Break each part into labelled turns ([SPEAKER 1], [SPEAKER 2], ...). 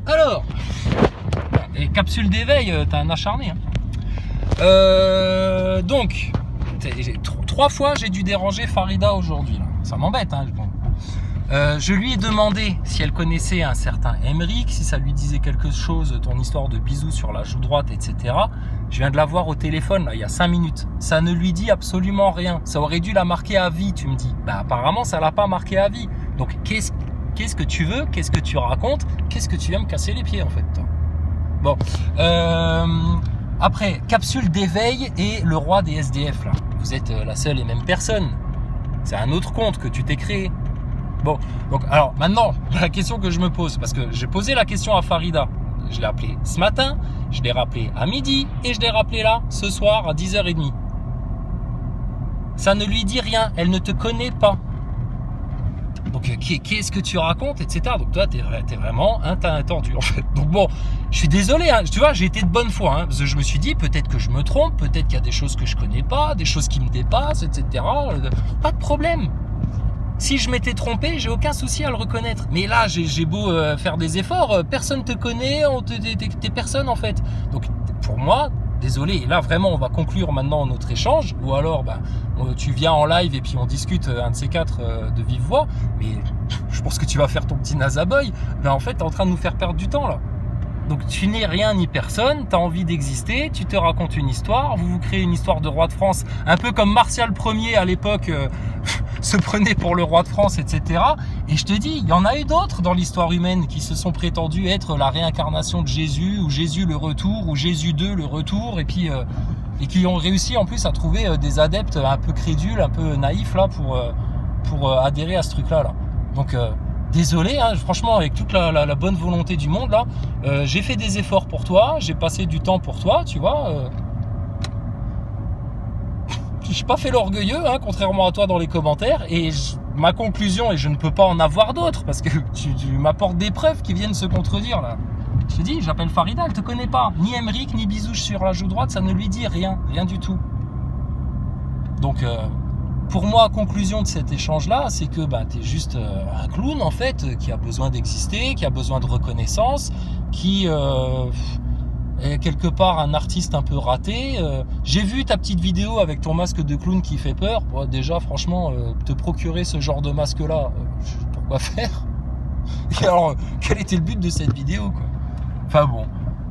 [SPEAKER 1] Alors, et capsule d'éveil, t'as un acharné. Hein. Donc, 3 fois j'ai dû déranger Farida aujourd'hui. Là. Ça m'embête. Hein, je lui ai demandé si elle connaissait un certain Emeric, si ça lui disait quelque chose, ton histoire de bisous sur la joue droite, etc. Je viens de la voir au téléphone là, il y a 5 minutes. Ça ne lui dit absolument rien. Ça aurait dû la marquer à vie, tu me dis. Bah, apparemment, ça l'a pas marqué à vie. Donc, qu'est-ce que tu veux? Qu'est-ce que tu racontes? Qu'est-ce que tu viens me casser les pieds en fait, toi? Bon. Après, capsule d'éveil et le roi des SDF là. Vous êtes la seule et même personne. C'est un autre compte que tu t'es créé. Bon, donc alors maintenant, la question que je me pose, parce que j'ai posé la question à Farida, je l'ai appelée ce matin, je l'ai rappelé à midi et je l'ai rappelé là, ce soir à 10h30. Ça ne lui dit rien, elle ne te connaît pas. Donc qu'est-ce que tu racontes, etc. Donc toi, t'es vraiment attendu en fait. Donc bon, je suis désolé, hein, tu vois, j'ai été de bonne foi. Hein, parce que je me suis dit, peut-être que je me trompe, peut-être qu'il y a des choses que je connais pas, des choses qui me dépassent, etc. Pas de problème. Si je m'étais trompé, j'ai aucun souci à le reconnaître. Mais là, j'ai beau faire des efforts, personne te connaît, t'es personne en fait. Donc pour moi, désolé, et là vraiment on va conclure maintenant notre échange, ou alors tu viens en live et puis on discute un de ces quatre de vive voix, mais je pense que tu vas faire ton petit nazaboy, mais en fait t'es en train de nous faire perdre du temps là. Donc tu n'es rien ni personne, tu as envie d'exister, tu te racontes une histoire, vous créez une histoire de roi de France, un peu comme Martial Ier à l'époque se prenait pour le roi de France, etc. Et je te dis, il y en a eu d'autres dans l'histoire humaine qui se sont prétendus être la réincarnation de Jésus, ou Jésus le retour, ou Jésus II le retour, et puis et qui ont réussi en plus à trouver des adeptes un peu crédules, un peu naïfs là pour adhérer à ce truc-là. Là. Donc désolé, hein, franchement, avec toute la bonne volonté du monde, là, j'ai fait des efforts pour toi, j'ai passé du temps pour toi, tu vois. J'ai pas fait l'orgueilleux, hein, contrairement à toi dans les commentaires, et ma conclusion, et je ne peux pas en avoir d'autres, parce que tu m'apportes des preuves qui viennent se contredire, là. Je te dis, j'appelle Farida, elle te connaît pas. Ni Emeric, ni Bisouche sur la joue droite, ça ne lui dit rien, rien du tout. Donc... pour moi, conclusion de cet échange-là, c'est que tu es juste un clown, en fait, qui a besoin d'exister, qui a besoin de reconnaissance, qui est quelque part un artiste un peu raté. J'ai vu ta petite vidéo avec ton masque de clown qui fait peur. Bon, déjà, franchement, te procurer ce genre de masque-là, pourquoi faire? Et alors, quel était le but de cette vidéo, quoi? Enfin bon...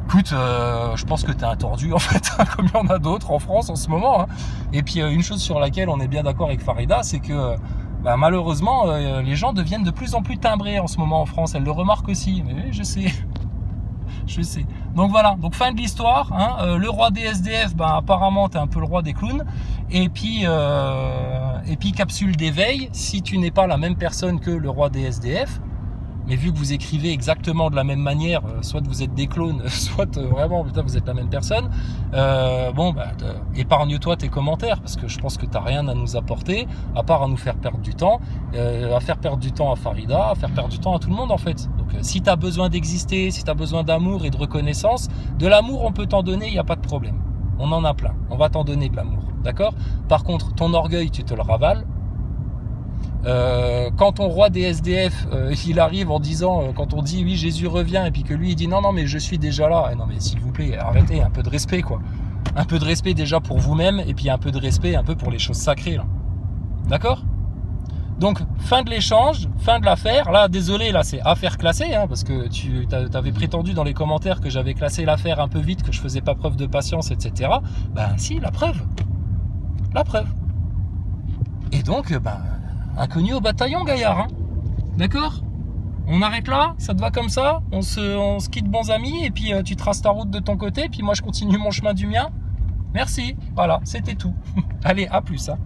[SPEAKER 1] Écoute, je pense que t'es un tordu en fait, comme il y en a d'autres en France en ce moment. Hein. Et puis une chose sur laquelle on est bien d'accord avec Farida, c'est que malheureusement, les gens deviennent de plus en plus timbrés en ce moment en France. Elle le remarque aussi. Mais oui, je sais. Je sais. Donc voilà, donc fin de l'histoire. Hein. Le roi des SDF, apparemment t'es un peu le roi des clowns. Et puis capsule d'éveil, si tu n'es pas la même personne que le roi des SDF, mais vu que vous écrivez exactement de la même manière, soit vous êtes des clones, soit vraiment vous êtes la même personne, épargne-toi tes commentaires, parce que je pense que tu n'as rien à nous apporter, à part à nous faire perdre du temps, à faire perdre du temps à Farida, à faire perdre du temps à tout le monde en fait. Donc si tu as besoin d'exister, si tu as besoin d'amour et de reconnaissance, de l'amour on peut t'en donner, il n'y a pas de problème. On en a plein, on va t'en donner de l'amour, d'accord? Par contre, ton orgueil, tu te le ravales. Quand ton roi des SDF il arrive en disant quand on dit oui Jésus revient et puis que lui il dit non mais je suis déjà là, non mais s'il vous plaît arrêtez, un peu de respect quoi, un peu de respect déjà pour vous-même et puis un peu de respect un peu pour les choses sacrées là, d'accord? Donc fin de l'échange, fin de l'affaire. Là désolé, là c'est affaire classée parce que tu avais prétendu dans les commentaires que j'avais classé l'affaire un peu vite, que je faisais pas preuve de patience, etc. Si, la preuve, et donc inconnu au bataillon, gaillard, hein. D'accord? On arrête là, ça te va comme ça, on se quitte bons amis, et puis tu traces ta route de ton côté, puis moi je continue mon chemin du mien. Merci, voilà, c'était tout. Allez, à plus. Hein.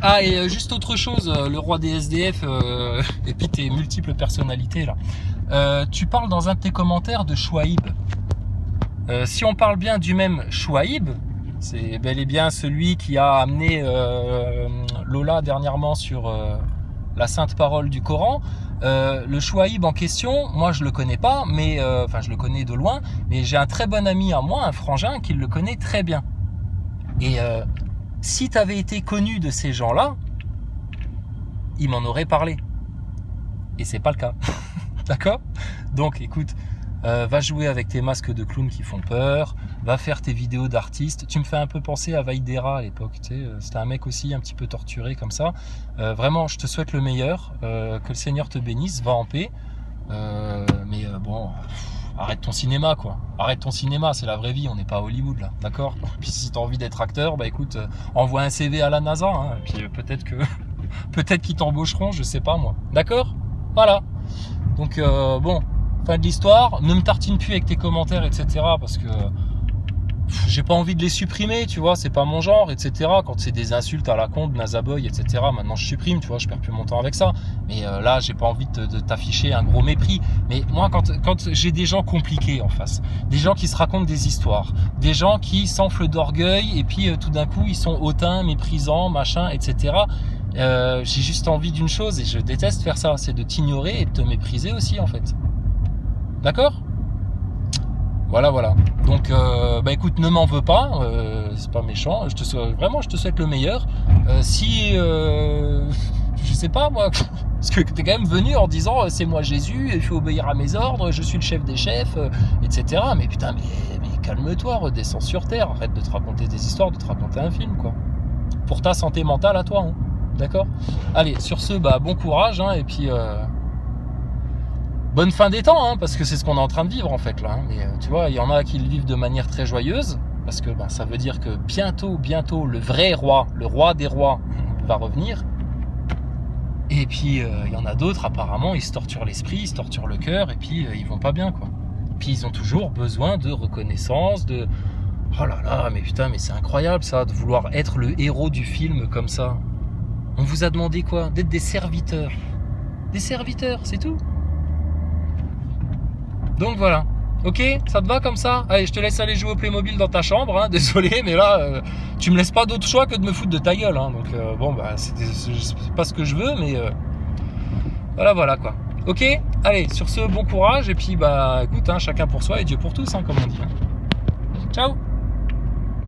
[SPEAKER 1] Ah, et juste autre chose, le roi des SDF, et puis tes multiples personnalités, là. Tu parles dans un de tes commentaires de Chouaïb. Si on parle bien du même Chouaïb, c'est bel et bien celui qui a amené Lola dernièrement sur la sainte parole du Coran. Le Chouaïb en question, moi je le connais pas, mais je le connais de loin, mais j'ai un très bon ami à moi, un frangin, qui le connaît très bien. Et si tu avais été connu de ces gens-là, il m'en aurait parlé. Et c'est pas le cas. D'accord? Donc écoute, Va jouer avec tes masques de clown qui font peur, va faire tes vidéos d'artistes. Tu me fais un peu penser à Vaidera à l'époque, tu sais, c'était un mec aussi un petit peu torturé comme ça. Vraiment, je te souhaite le meilleur, que le Seigneur te bénisse, va en paix. Bon, arrête ton cinéma, quoi. Arrête ton cinéma, c'est la vraie vie, on n'est pas à Hollywood là, d'accord? Puis si tu as envie d'être acteur, bah écoute, envoie un CV à la NASA, hein, et puis peut-être qu'ils t'embaucheront, je sais pas moi. D'accord? Voilà. Donc bon, fin de l'histoire. Ne me tartine plus avec tes commentaires, etc. Parce que j'ai pas envie de les supprimer, tu vois, c'est pas mon genre, etc. Quand c'est des insultes à la con, de Nazaboy, etc. Maintenant je supprime, tu vois, je perds plus mon temps avec ça. Mais là, j'ai pas envie de t'afficher un gros mépris. Mais moi, quand j'ai des gens compliqués en face, des gens qui se racontent des histoires, des gens qui s'enflent d'orgueil et puis tout d'un coup ils sont hautains, méprisants, machin, etc. J'ai juste envie d'une chose et je déteste faire ça, c'est de t'ignorer et de te mépriser aussi en fait. D'accord ? Voilà. Donc, écoute, ne m'en veux pas, c'est pas méchant. Je te souhaite le meilleur. Je sais pas moi, parce que t'es quand même venu en disant c'est moi Jésus, il faut obéir à mes ordres, je suis le chef des chefs, etc. Mais putain, mais calme-toi, redescends sur terre, arrête de te raconter des histoires, de te raconter un film, quoi. Pour ta santé mentale à toi, hein. D'accord ? Allez, sur ce, bon courage, hein, et puis bonne fin des temps, hein, parce que c'est ce qu'on est en train de vivre en fait là. Hein. Mais tu vois, il y en a qui le vivent de manière très joyeuse, parce que ça veut dire que bientôt, le vrai roi, le roi des rois, va revenir. Et puis il y en a d'autres, apparemment, ils se torturent l'esprit, ils se torturent le cœur, et puis ils vont pas bien, quoi. Puis ils ont toujours besoin de reconnaissance, de... Oh là là, mais putain, mais c'est incroyable ça, de vouloir être le héros du film comme ça. On vous a demandé quoi ? D'être des serviteurs. Des serviteurs, c'est tout. Donc voilà. Ok, ça te va comme ça ? Allez, je te laisse aller jouer au Playmobil dans ta chambre, hein. Désolé, mais là, tu me laisses pas d'autre choix que de me foutre de ta gueule, hein. Donc c'est pas ce que je veux, mais voilà quoi. Ok, allez, sur ce, bon courage, et puis écoute, hein, chacun pour soi et Dieu pour tous, hein, comme on dit. Ciao.